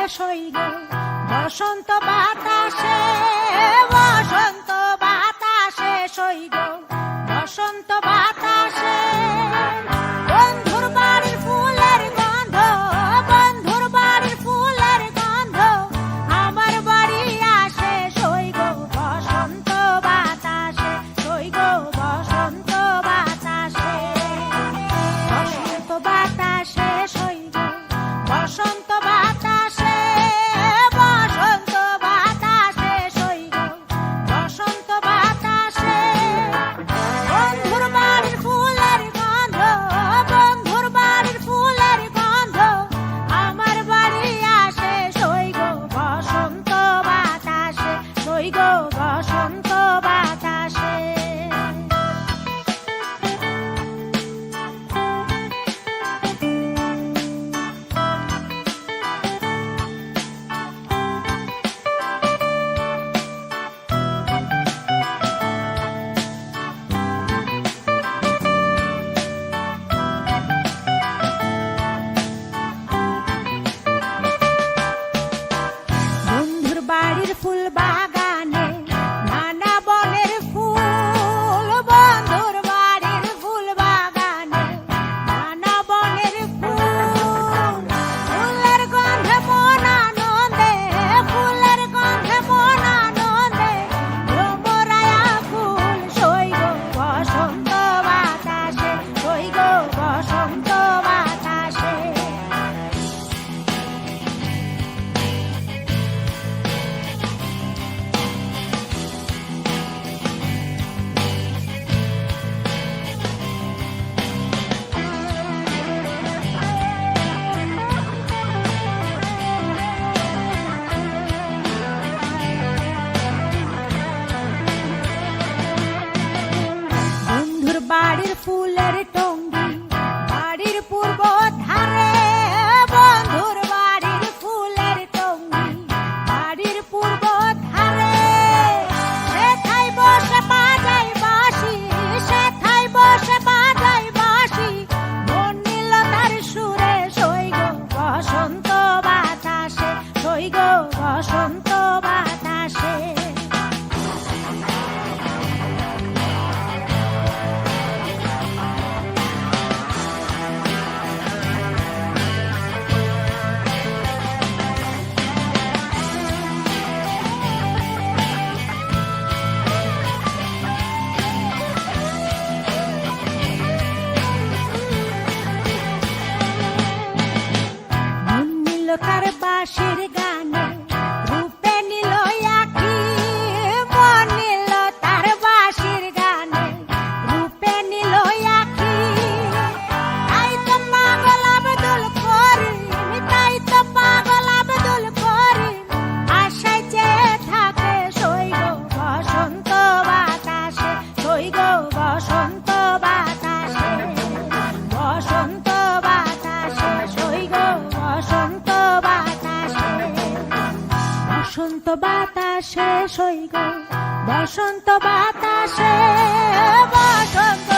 শেষ হই গো বসন্ত বাতাসে, বসন্ত বাতাসে সই গো বসন্ত বাতাসে। বন্ধুর বাড়ির ফুলের গন্ধ, বন্ধুর বাড়ির ফুলের গন্ধ আমার বাড়ি আসে সই গো বসন্ত বাতাসে, সই গো বসন্ত বাতাসে। বসন্ত বাতাসে সই গো বসন্ত বাতাসে, বসন্ত বাতাসে সই গো বসন্ত বাতাসে। বন্ধুর বাড়ির ফুলের গন্ধ, বন্ধুর বাড়ির ফুলের গন্ধ আমার বাড়ি আসে সই গো বসন্ত বাতাসে, সই গো বসন্ত বাতাসে। বন্ধুর বাড়ির ফুল বাগানে নানা বনের ফুল, বন্ধুর বাড়ির ফুল বাগানে নানা বনের ফুল। ফুলের গন্ধে মন আনন্দে, ফুলের গন্ধে মন আনন্দে ভ্রমরায়া ফুল সই গো বসন্ত বাতাসে, সই গো বসন্ত বাতাসে। বন্ধুর বাড়ির ফুলের টঙ্গি বাড়ির পূর্ব ধারে, বন্ধুর বাড়ির ফুলের টঙ্গি বাড়ির পূর্ব ধারে। সেথায় বসে বাজাই বাঁশি, সেথায় বসে বাজাই বাঁশি মন নিল তার সুরে সই গো বসন্ত বাতাসে, সই গো বসন্ত বাতাসে। মন নিল তার বাঁশির গানে, রূপে নিল আঁখি। মন নিল তার বাঁশির গানে, রূপে নিল আঁখি। তাই তো পাগল আব্দুল করিম, তাই তো পাগল আব্দুল করিম আশায় চেয়ে থাকে সই গো বসন্ত বাতাসে, সই গো বসন্ত বাতাসে। বসন্ত বাতাসে সই গো বসন্ত বাতাসে। বসন্ত বাতাসে সই গো বসন্ত বাতাসে, বসন্ত